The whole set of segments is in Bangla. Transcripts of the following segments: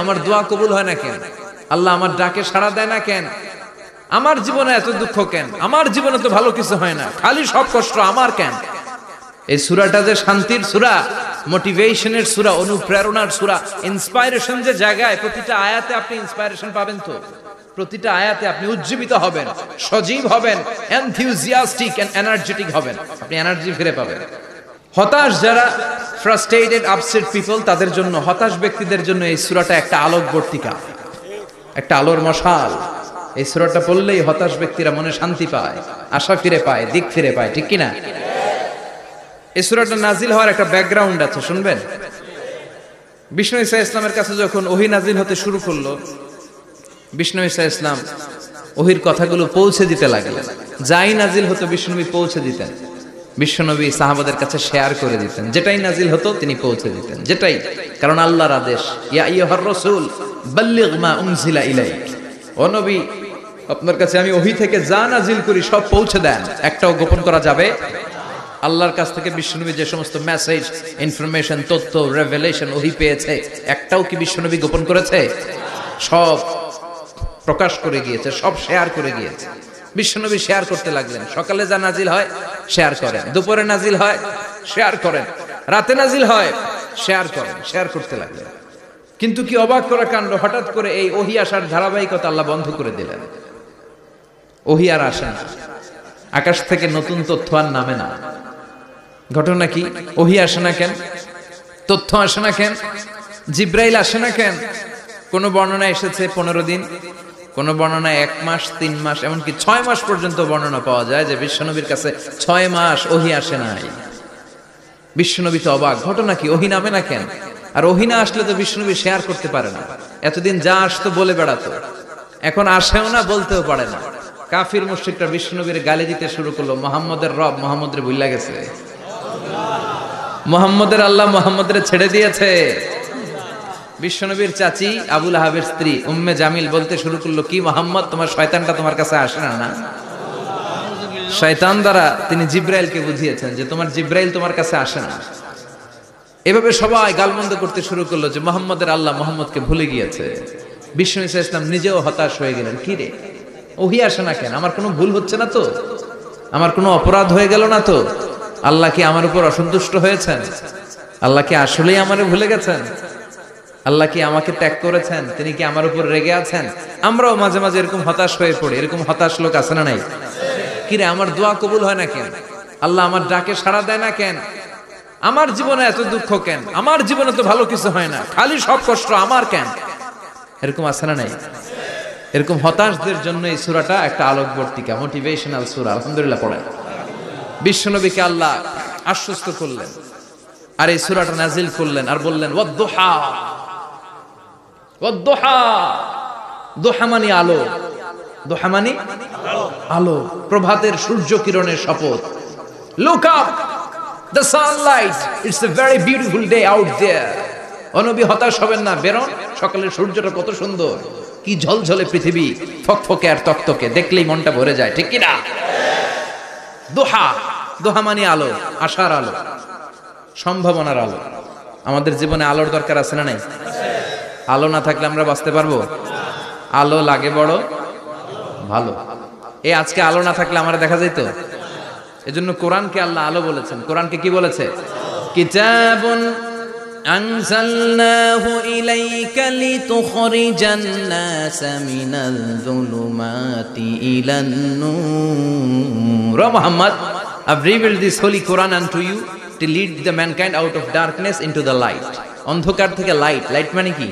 আমার দোয়া কবুল হয় না কেন? আল্লাহ আমার ডাকে সাড়া দেয় না কেন? আমার জীবনে এত দুঃখ কেন? আমার জীবনে তো ভালো কিছু হয় না, খালি সব কষ্ট আমার কেন? এই সূরাটা যে শান্তির সূরা, মোটিভেশনের সূরা, অনুপ্রেরণার সূরা, ইন্সপাইরেশন যে জায়গায় প্রতিটা আয়াতে আপনি ইন্সপাইরেশন পাবেন, তো প্রতিটা আয়াতে আপনি উজ্জীবিত হবেন, সজীব হবেন, এনথিউজিয়াস্টিক এন্ড এনার্জেটিক হবেন, আপনি এনার্জি ফিরে পাবেন। হতাশ যারা, ফ্রাস্ট্রেটেড আপসেট পিপল, তাদের জন্য, হতাশ ব্যক্তিদের জন্য এই সূরাটা একটা আলোকবর্তিকা, একটা আলোর মশাল। এই সূরাটা পড়লেই হতাশ ব্যক্তিরা মনে শান্তি পায়, আশা ফিরে পায়, দিক ফিরে পায়, ঠিক কিনা? এই সূরাটা নাজিল হওয়ার একটা ব্যাকগ্রাউন্ড আছে, শুনবেন। বিষ্ণু ঈসা ইসলামের কাছে যখন ওহী নাজিল হতে শুরু করলো, বিষ্ণু ঈসা ইসলাম ওহীর কথাগুলো পৌঁছে দিতে লাগলেন। যাই নাজিল হতো বিষ্ণুনবী পৌঁছে দিতেন, বিশ্বনবী সাহাবাদের কাছে শেয়ার করে দিতেন, যেটাই নাজিল হতো তিনি পৌঁছে দিতেন, যেটাই, কারণ আল্লাহর আদেশ, ইয়া আইয়ুহার রাসূল বাল্লিগ মা উনজিলা ইলাইক, ও নবী আপনার কাছে আমি ওহী থেকে যা নাজিল করি সব পৌঁছে দেন, একটাও গোপন করা যাবে। আল্লাহর কাছ থেকে বিশ্বনবী যে সমস্ত মেসেজ, ইনফরমেশন, তথ্য, রেভেলেশন ওহী পেয়েছে, একটাও কি বিশ্বনবী গোপন করেছে? সব প্রকাশ করে গিয়েছে, সব শেয়ার করে গিয়েছে। বিশ্বনবী শেয়ার করতে লাগলেন, সকালে যা নাজিল হয় শেয়ার করেন, দুপুরে নাজিল হয় শেয়ার করেন, রাতে নাজিল হয় শেয়ার করেন, শেয়ার করতে লাগলেন। কিন্তু কি অবাক করা কাণ্ড, হঠাৎ করে এই ওহী আসার ধারাবাহিকতা আল্লাহ বন্ধ করে দিলেন। ওহী আর আসে না, আকাশ থেকে নতুন তথ্য আর নামে না। ঘটনা কি? ওহী আসে না কেন? তথ্য আসে না কেন? জিব্রাইল আসে না কেন? কোন বর্ণনা এসেছে 15 দিন, কোন বর্ণনায় 1 মাস, 3 মাস, এমনকি 6 মাস পর্যন্ত বর্ণনা পাওয়া যায় যে বিশ্বনবীর কাছে 6 মাস ওহী আসে নাই। বিশ্বনবী তো অবাক, ঘটনা কি? ওহী নামে না কেন? আর ওহী না আসলে তো বিশ্বনবী শেয়ার করতে পারে না। এতদিন যা আসতো বলে বেড়াতো, এখন আসেও না, বলতেও পারে না। কাফির মুশরিকরা বিশ্বনবীর গালি দিতে শুরু করলো, মুহাম্মদের রব মুহাম্মদরে ভুইলা গেছে, মুহাম্মদের আল্লাহ মুহাম্মদরে ছেড়ে দিয়েছে। বিশ্বনবীর চাচি আবু লাহাবের স্ত্রী উম্মে জামিল বলতে শুরু করলো, কি মুহাম্মদ, তোমার শয়তানটা তোমার কাছে আসে না? না, শয়তান দ্বারা তিনি জিব্রাইলকে বুঝিয়েছেন যে তোমার জিব্রাইল তোমার কাছে আসে না। এভাবে সবাই গালমন্দ করতে শুরু করলো যে মুহাম্মদের আল্লাহ মুহাম্মদকে ভুলে গিয়েছে। বিষ্ণু ঈসা ইসলাম নিজেও হতাশ হয়ে গেলেন, কি রে ওহী আসে না কেন? আমার কোনো ভুল হচ্ছে না তো? আমার কোনো অপরাধ হয়ে গেল না তো? আল্লাহ কি আমার উপর অসন্তুষ্ট হয়েছেন? আল্লাহ কি আসলেই আমারে ভুলে গেছেন? আল্লাহ কি আমাকে ত্যাগ করেছেন? তিনি কি আমার উপর রেগে আছেন? আমরাও মাঝে মাঝে এরকম হতাশ হয়ে পড়ি। এরকম হতাশ লোক আছে না নাই? কিরে আমার দোয়া কবুল হয় না কেন? আল্লাহ আমার ডাকে সাড়া দেয় না কেন? আমার জীবনে এত দুঃখ কেন? আমার জীবনে তো ভালো কিছু হয় না, খালি সব কষ্ট আমার কেন? এরকম আছে না নাই? এরকম হতাশদের জন্য এই সূরাটা একটা আলোকবর্তিকা, মোটিভেশনাল সূরা। আলহামদুলিল্লাহ পড়েন। বিশ্বনবীকে আল্লাহ আশ্বস্ত করলেন আর এই সূরাটা নাজিল করলেন আর বললেন ওয়াদ-দুহা, ওয়াদ-দুহা, দুহা মানে আলো, দুহা মানে আলো, প্রভাতের সূর্য কিরণের শপথ। Look up, the sunlight, it's a very beautiful day out there. ও নবী হতাশ হবেন না, বেরোন, সকালের সূর্যটা কত সুন্দর, কি ঝলঝলে পৃথিবী, ফকফকে আর তকতকে, দেখলেই মনটা ভরে যায়, ঠিক কি না? দুহা, দুহা মানে আলো, আশার আলো, সম্ভাবনার আলো। আমাদের জীবনে আলোর দরকার আছে না নাই? আলো না থাকলে আমরা বাঁচতে পারবো? আলো লাগে বড় ভালো। এই আজকে আলো না থাকলে আমরা দেখা যাইতো? এজন্য কোরআনকে আল্লাহ আলো বলেছেন। কোরআনকে কি বলেছে? কিতাবুন আনজালনাহু ইলাইকা লিতুখরিজান নাসা মিনাল যুলুমাতি ইলান নূর। ও Muhammad, I've revealed this holy Quran unto you to lead the mankind out of darkness into the light. অন্ধকার থেকে লাইট, লাইট মানে কি?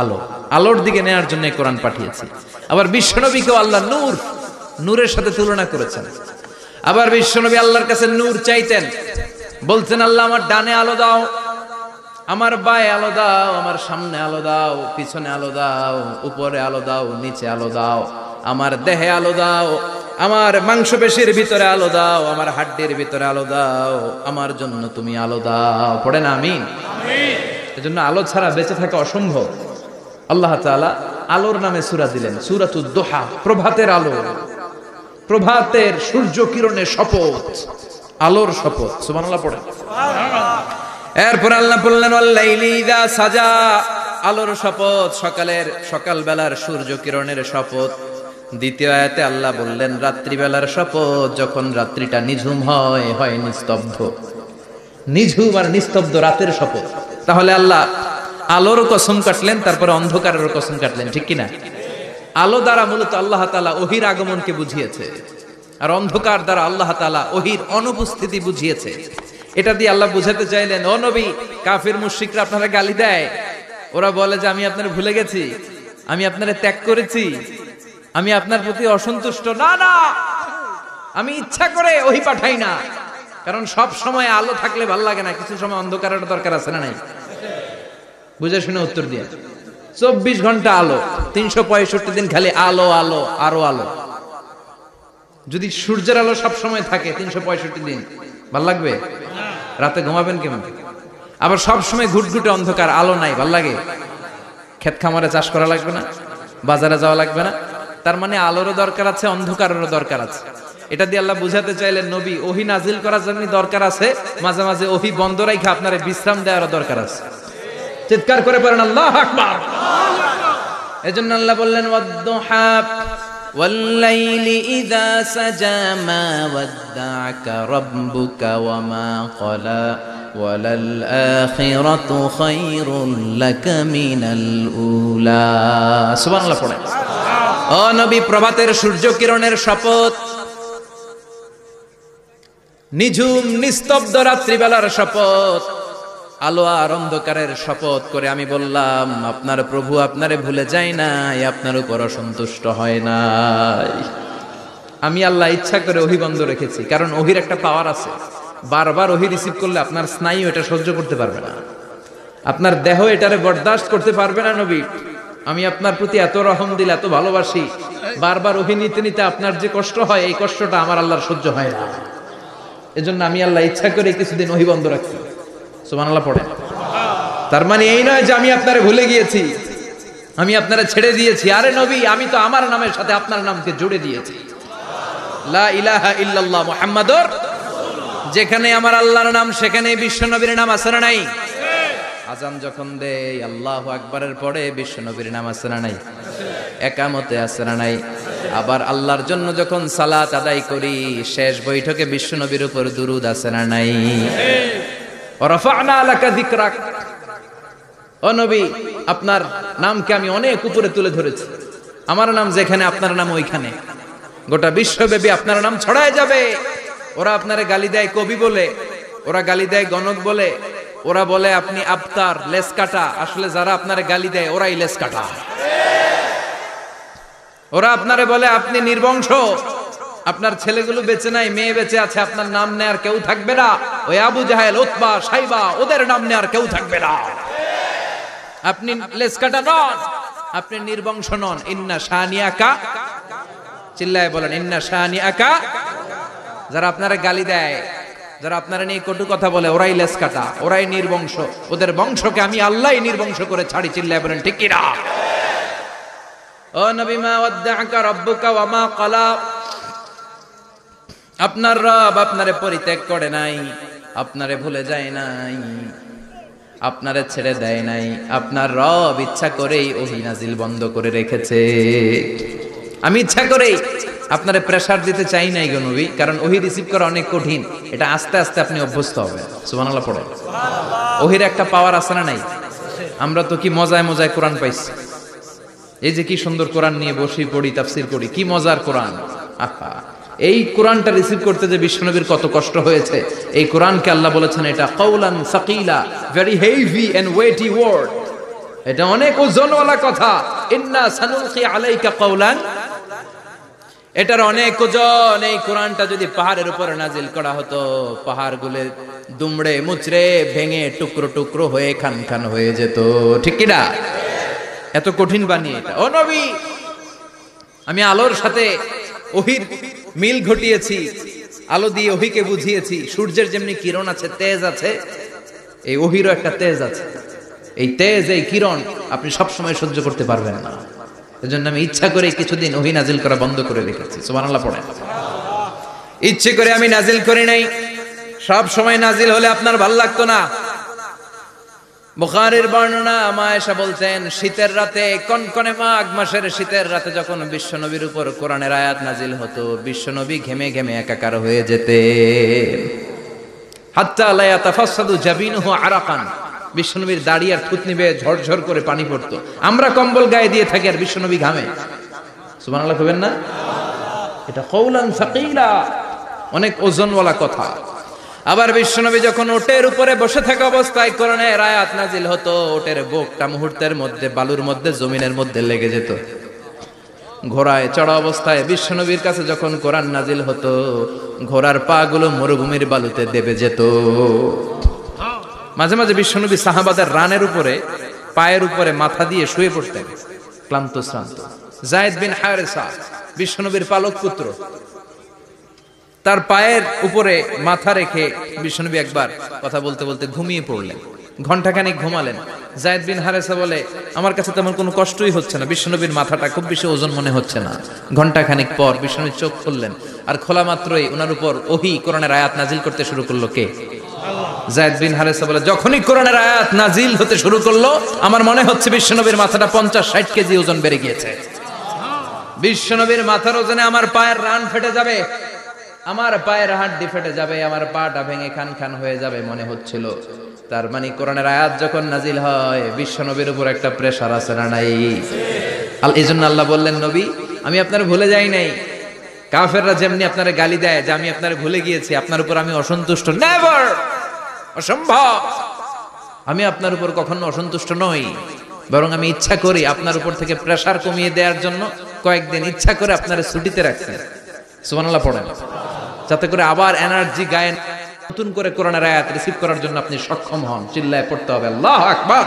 আলো, আলোর দিকে নেয়ার জন্য এই কোরআন পাঠিয়েছি। আবার বিশ্বনবীকেও আল্লাহ নূর, নূরের সাথে তুলনা করেছেন। আবার বিশ্বনবী আল্লাহর কাছে নূর চাইতেন, বলতেন আল্লাহ আমার ডানে আলো দাও, আমার বায়ে আলো দাও, আমার সামনে আলো দাও, পিছনে আলো দাও, উপরে আলো দাও, নিচে আলো দাও, আমার দেহে আলো দাও, আমার মাংসপেশির ভিতরে আলো দাও, আমার হাড্ডির ভিতরে আলো দাও, আমার জন্য তুমি আলো দাও। পড়েন আমিন। এজন্য আলো ছাড়া বেঁচে থাকা অসম্ভব। আল্লাহ তাআলা আলোর নামে সূরা দিলেন, সূরাতুদ দুহা, প্রভাতের আলো, প্রভাতের সূর্য কিরণের শপথ, আলোর শপথ। সুবহানাল্লাহ পড়েন। এরপর আল্লাহ বললেন ওয়াল্লাইলি ইযা সাজা, আলোর শপথ, সকালবেলার সূর্য কিরণের শপথ। দ্বিতীয় আয়াতে আল্লাহ বললেন রাত্রিবেলার শপথ, যখন রাত্রিটা নিঝুম হয় নিস্তব্ধ। নিঝুম আর নিস্তব্ধ রাতের শপথ। তাহলে আল্লাহ আলোর কসম কাটলেন, তারপরে অন্ধকারের কসম কাটলেন, ঠিক কিনা? আলো দ্বারা মূলত আল্লাহ তাআলা ওহীর আগমনকে বুঝিয়েছে, আর অন্ধকার দ্বারা আল্লাহ তাআলা ওহীর অনুপস্থিতি বুঝিয়েছে। এটা দিয়ে আল্লাহ বুঝাতে চাইলেন, ও নবী, কাফির মুশরিকরা আপনারা গালি দেয়, ওরা বলে যে আমি আপনারে ভুলে গেছি, আমি আপনারে ত্যাগ করেছি, আমি আপনার প্রতি অসন্তুষ্ট। না না, আমি ইচ্ছা করে ওহী পাঠাই না, কারণ সব সময় আলো থাকলে ভালো লাগে না, কিছু সময় অন্ধকারের দরকার আছে না নাই? বুঝে শুনে উত্তর দিয়ে। 24 ঘন্টা আলো, 365 দিন খালি আলো আলো আরো আলো। যদি সূর্যের আলো সব সময় থাকে 365 দিন, ভাল লাগবে? রাতে ঘুমাবেন কেমন? আবার সব সময় ঘুটঘুটে অন্ধকার, আলো নাই, ভাল লাগে? ক্ষেত খামারে চাষ করা লাগবে না, বাজারে যাওয়া লাগবে না। তার মানে আলোরও দরকার আছে, অন্ধকারেরও দরকার আছে। এটা দিয়ে আল্লাহ বুঝাতে চাইলেন, নবী, ওহী নাজিল করার জন্য দরকার আছে, মাঝে মাঝে ওহী বন্ধ রাখা আপনার বিশ্রাম দেওয়ার দরকার আছে। চিৎকার করে পড়েন আল্লাহু আকবার। এজন্য আল্লাহ বললেন ওয়াদ-দুহা ওয়াল-লাইলি ইযা সাজা মা ওয়াদ্দা'আকা রাব্বুকা ওয়া মা ক্বালা ওয়ালাল আখিরাতু খায়রুল লাকা মিনাল উলা। সুবহানাল্লাহ পড়েন। ও নবী, প্রভাতের সূর্য কিরণের শপথ, নিঝুম নিস্তব্ধ রাত্রিবেলার শপথ, আলো আর অন্ধকারের শপথ করে আমি বললাম আপনার প্রভু আপনারে ভুলে যায় নাই, আপনার উপর অসন্তুষ্ট হয় নাই। আমি আল্লাহ ইচ্ছা করে ওহী বন্ধ রেখেছি, কারণ ওহীর একটা পাওয়ার আছে। বারবার ওহী রিসিভ করলে আপনার স্নায়ু এটা সহ্য করতে পারবে না, আপনার দেহ এটারে বরদাস্ত করতে পারবে না। নবী, আমি আপনার প্রতি এত রহম দিল, এত ভালোবাসি, বারবার ওহী নিতে নিতে আপনার যে কষ্ট হয়, এই কষ্টটা আমার আল্লাহর সহ্য হয় না। এজন্য আমি আল্লাহ ইচ্ছা করে কিছুদিন ওহী বন্ধ রাখছি। সুবহানাল্লাহ পড়েন। তার মানে এই নয় যে আমি আপনারে ভুলে গিয়েছি, আমি আপনারে ছেড়ে দিয়েছি। আরে নবী, আমি তো আমার নামের সাথে আপনার নামকে জুড়ে দিয়েছি। লা ইলাহা ইল্লাল্লাহ মুহাম্মাদুর। যেখানে আমার আল্লাহর নাম, সেখানে বিশ্ব নবীর নাম আছে না নাই? আজান যখন দেই আল্লাহু আকবারের পরে বিশ্ব নবীর নাম আছে না নাই? একামতে আছে না নাই? আবার আল্লাহর জন্য যখন সালাত আদায় করি, শেষ বৈঠকে বিশ্ব নবীর উপর দুরূদ আছে না নাই? রাফা'না লাকা যিকরাক। ও নবী, আপনার নামকে আমি অনেক উপরে তুলে ধরেছি। আমার নাম যেখানে, আপনার নাম ওইখানে। গোটা বিশ্বব্যাপী আপনার নাম ছড়ায় যাবে। ওরা আপনারে গালি দেয় কবি বলে, ওরা গালি দেয় গণক বলে, ওরা বলে আপনি আবতার, লেস কাটা। আসলে যারা আপনারে গালি দেয় ওরাই লেস কাটা। ওরা আপনারে বলে আপনি নির্বংশ, আপনার ছেলেগুলো বেঁচে নাই, মেয়ে বেঁচে আছে, আপনার নাম নেয়ার কেউ থাকবে না। ওই আবু জাহেল, উতবা, সাইবা, ওদের নাম নেয়ার কেউ থাকবে না। আপনি লেসকাটা নন, আপনি নির্বংশ নন। ইন্না শানিয়াকা, চিল্লায় বলেন ইন্না শানিয়াকা। যারা আপনারা গালি দেয়, যারা আপনারা নিয়ে কটু কথা বলে, ওরাই লেসকাটা, ওরাই নির্বংশ। ওদের বংশকে আমি আল্লাহই নির্বংশ করে ছাড়ি। চিল্লায় বলেন ঠিক কি না? ও নবী, মা ওয়াদ্দা'আকা রাব্বুকা ওয়া মা ক্বালা। আপনার রব আপনারে পরিত্যাগ করে নাই, আপনারে ভুলে যায় নাই, আপনারে ছেড়ে দেয় নাই। আপনার রব ইচ্ছা করেই ওহী নাজিল বন্ধ করে রেখেছে। আমি ইচ্ছা করেই আপনারে প্রেসার দিতে চাই নাই গো নবী, কারণ ওহী রিসিভ করা অনেক কঠিন। এটা আস্তে আস্তে আপনি অভ্যস্ত হবেন। সুবহানাল্লাহ পড়েন। ওহীর একটা পাওয়ার আছে না নাই? আমরা তো কি মজায় মজায় কোরআন পাইছি। এই যে কি সুন্দর কোরআন নিয়ে বসি, পড়ি, তাফসীর করি, কি মজার কোরআন। আহা, এই কোরআনটা রিসিভ করতে যে বিশ্বনবীর কত কষ্ট হয়েছে। এই কোরআনকে আল্লাহ বলেছেন এটা কাওলান সাকিলা, very heavy and weighty word. এটা অনেক ওজনওয়ালা কথা। ইন্না সানুলকি আলাইকা কাওলান, এটার অনেক ওজন। এই কোরআনটা যদি পাহাড়ের উপর নাজিল করা হতো, পাহাড়গুলো দুমড়ে মুচড়ে ভেঙে টুকরো টুকরো হয়ে খান খান হয়ে যেত। ঠিক কি না? এত কঠিন বানিয়ে এটা। ও নবী, আমি আলোর সাথে ওহীর মিল ঘটিয়েছি, আলো দিয়ে ওহীকে বুঝিয়েছি। সূর্যের যেমনি কিরণ আছে, তেজ আছে, এই ওহীরও একটা তেজ আছে। এই তেজ, এই কিরণ আপনি সব সময় সহ্য করতে পারবেন না। এজন্য আমি ইচ্ছা করে কিছুদিন ওহী নাজিল করা বন্ধ করে রেখেছি। সুবহানাল্লাহ পড়েন। ইচ্ছে করে আমি নাজিল করি নাই। সব সময় নাজিল হলে আপনার ভালো লাগতো না। বুখারীর বর্ণনা, মা আয়েশা বলতেন শীতের রাতে, কনকনে মাঘ মাসের শীতের রাতে যখন বিশ্বনবীর উপর কোরআনের আয়াত নাজিল হতো, বিশ্বনবী ঘেমে ঘেমে একাকার হয়ে যেতেন। হাত্তা লা ইয়াতাফাসসাদু জাবিনুহু আরাকান, বিশ্বনবীর দাড়ি আর থুতনি বেয়ে ঝরঝর করে পানি পড়তো। আমরা কম্বল গায়ে দিয়ে থাকি আর বিশ্বনবী ঘামে। সুবহানাল্লাহ কইবেন না? এটা কওলান সাকিলা, অনেক ওজনওয়ালা কথা। আবার বিশ্বনবী যখন ওটের উপরে বসে থাকা অবস্থায় কোরআনের আয়াত নাজিল হতো, ওটের বুকটা মুহূর্তের মধ্যে বালুর মধ্যে, জমিনের মধ্যে লেগে যেত। ঘোড়ায় চড়া অবস্থায় বিশ্বনবীর কাছে যখন কোরআন নাজিল হতো, ঘোড়ার পা গুলো মরুভূমির বালুতে দেবে যেত। মাঝে মাঝে বিশ্বনবী সাহাবাদের রানের উপরে, পায়ের উপরে মাথা দিয়ে শুয়ে পড়তেন, ক্লান্ত শ্রান্ত। যায়েদ বিন হারেসা, বিশ্বনবীর পালক পুত্র, তার পায়ের উপরে মাথা রেখে বিশ্বনবী একবার কথা বলতে বলতে ঘুমিয়ে পড়লেন। ঘন্টাখানিক ঘুমালেন। যায়েদ বিন হারেসা বলে, আমার কাছে তেমন কোনো কষ্টই হচ্ছে না, বিশ্বনবীর মাথাটা খুব বেশি ওজন মনে হচ্ছে না। ঘন্টাখানিক পর বিশ্বনবী চোখ খুললেন, আর খোলা মাত্রই ওনার উপর ওহী কোরআনের আয়াত নাজিল করতে শুরু করলো। কে? যায়েদ বিন হারেসা বলে, যখনই কোরআনের আয়াত নাজিল হতে শুরু করলো, আমার মনে হচ্ছে বিশ্বনবীর মাথাটা 50-60 কেজি ওজন বেড়ে গিয়েছে। বিশ্বনবীর মাথার ওজনে আমার পায়ের রান ফেটে যাবে, আমার পায়ের হাড়ি ফেটে যাবে, আমার পাটা ভেঙে খান খান হয়ে যাবে মনে হচ্ছিল। তার মানে কোরআনের আয়াত যখন নাজিল হয়, বিশ্বনবীর উপর একটা প্রেসার আছে না নাই? এই জন্য আল্লাহ বললেন, নবী আমি আপনার ভুলে যাই নাই। কাফেররা যেমনি আপনার গালি দেয় যে আমি আপনার ভুলে গিয়েছি, আপনার উপর আমি অসন্তুষ্ট, নেভার, অসম্ভব। আমি আপনার উপর কখনো অসন্তুষ্ট নই, বরং আমি ইচ্ছা করি আপনার উপর থেকে প্রেসার কমিয়ে দেওয়ার জন্য কয়েকদিন ইচ্ছা করে আপনার ছুটিতে রাখছি। সুবহানাল্লাহ পড়েন, যাতে করে আবার এনার্জি গায়ে নতুন করে কোরআনের আয়াত রিসিভ করার জন্য আপনি সক্ষম হন। চিল্লায় পড়তে হবে আল্লাহু আকবার।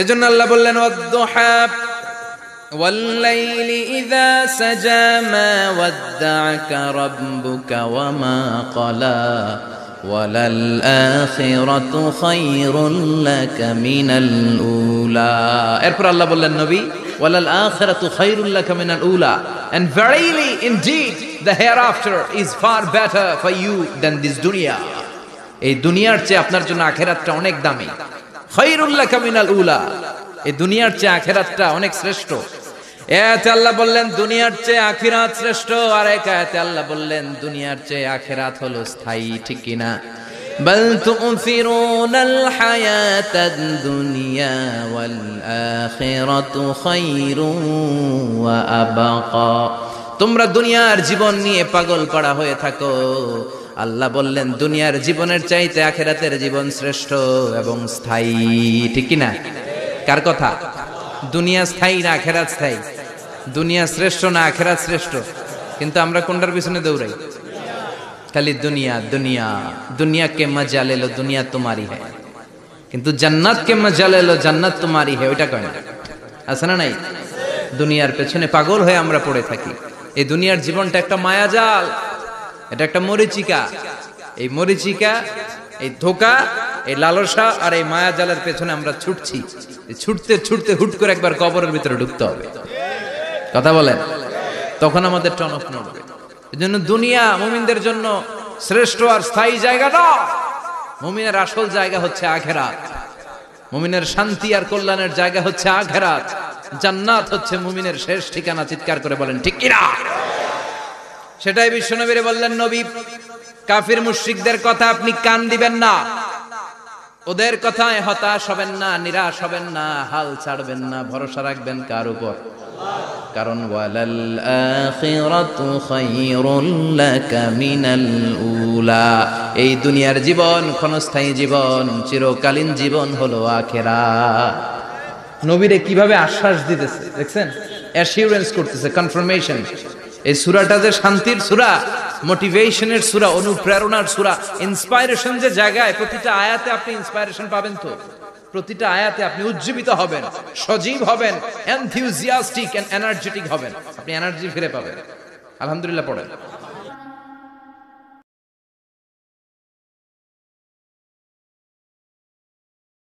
এজন্য আল্লাহ বললেন, ওয়াদ-দুহা ওয়াল-লাইলি ইযা সাজা মা ওয়াদ্দা'আকা রাব্বুকা ওয়া মা ক্বালা ওয়ালাল আখিরাতু খায়রুল লাকা মিনাল উলা। এরপর আল্লাহ বললেন, নবী ওয়ালাল আখিরাতু খায়রুল লাকা মিনাল উলা, and verily indeed the hereafter is far better for you than this dunya. এই দুনিয়ার চেয়ে আপনার জন্য আখিরাতটা অনেক দামি। খায়রুল লাকা মিনাল উলা, এই দুনিয়ার চেয়ে আখিরাতটা অনেক শ্রেষ্ঠ। এতে আল্লাহ বললেন দুনিয়ার চেয়ে আখিরাত শ্রেষ্ঠ, আর এক আয়াতে আল্লাহ বললেন দুনিয়ার চেয়ে আখিরাত হলো স্থায়ী। ঠিক কি না? বাল তু'থিরুনাল হায়াতাদ দুনিয়া ওয়াল আখিরাতু খায়রুন ওয়া আবকা। তোমরা দুনিয়ার জীবন নিয়ে পাগল পাড়া হয়ে থাকো, আল্লাহ বললেন দুনিয়ার জীবনের চাইতে আখিরাতের জীবন শ্রেষ্ঠ এবং স্থায়ী। ঠিক কি না? কার কথা? দুনিয়া স্থায়ী না আখিরাত স্থায়ী? দুনিয়া শ্রেষ্ঠ না আখিরাত শ্রেষ্ঠ? কিন্তু আমরা কোনটার পিছনে দৌড়াই? খালি দুনিয়া দুনিয়া। দুনিয়া কে মজা লে লো, দুনিয়া তোমারি হ্যায়, কিন্তু জান্নাত কে মজা লে লো, জান্নাত তোমারি হ্যায়, ওইটা কয় না? আছে না নাই? দুনিয়ার পেছনে পাগল হয়ে আমরা পড়ে থাকি। এই দুনিয়ার জীবনটা একটা মায়াজাল, এটা একটা মরিচিকা। এই মরিচিকা, এই ধোঁকা, এই লালসা আর এই মায়াজালের পেছনে আমরা ছুটছি। ছুটতে ছুটতে হুট করে একবার কবরের ভিতরে ঢুকতে হবে। কথা বলেন, তখন আমাদের টনক নড়বে। এজন্য দুনিয়া মুমিনদের জন্য শ্রেষ্ঠ আর স্থায়ী জায়গা না। মুমিনের আসল জায়গা হচ্ছে আখিরাত। মুমিনের শান্তি আর কল্যাণের জায়গা হচ্ছে আখিরাত। জান্নাত হচ্ছে মুমিনের শেষ ঠিকানা। চিৎকার করে বলেন ঠিক কি না? সেটাই বিশ্বনবীরে বললেন, নবী কাফির মুশরিকদের কথা আপনি কান দিবেন না, ওদের কথায় হতাশ হবেন না, নিরাশ হবেন না, হাল ছাড়বেন না, ভরসা রাখবেন কার উপর? কারণ ওয়ালাল আখিরাতু খায়রুল লাকা মিনাল উলা, এই দুনিয়ার জীবন ক্ষণস্থায়ী জীবন, চিরকালীন জীবন হলো আখিরাত। নবীরে কিভাবে আশ্বাস দিতেছে দেখছেন, অ্যাসিউরেন্স করতেছে, কনফার্মেশন। এই সূরাটা যে শান্তির সূরা, মোটিভেশনের সূরা, অনুপ্রেরণার সূরা, ইন্সপাইরেশন যে জায়গায়, প্রতিটা আয়াতে আপনি ইন্সপাইরেশন পাবেন। তো প্রতিটা আয়াতে আপনি উজ্জীবিত হবেন, সজীব হবেন, এনথিউজিয়াস্টিক এন্ড এনার্জেটিক হবেন, আপনি এনার্জি ফিরে পাবেন। আলহামদুলিল্লাহ পড়েন।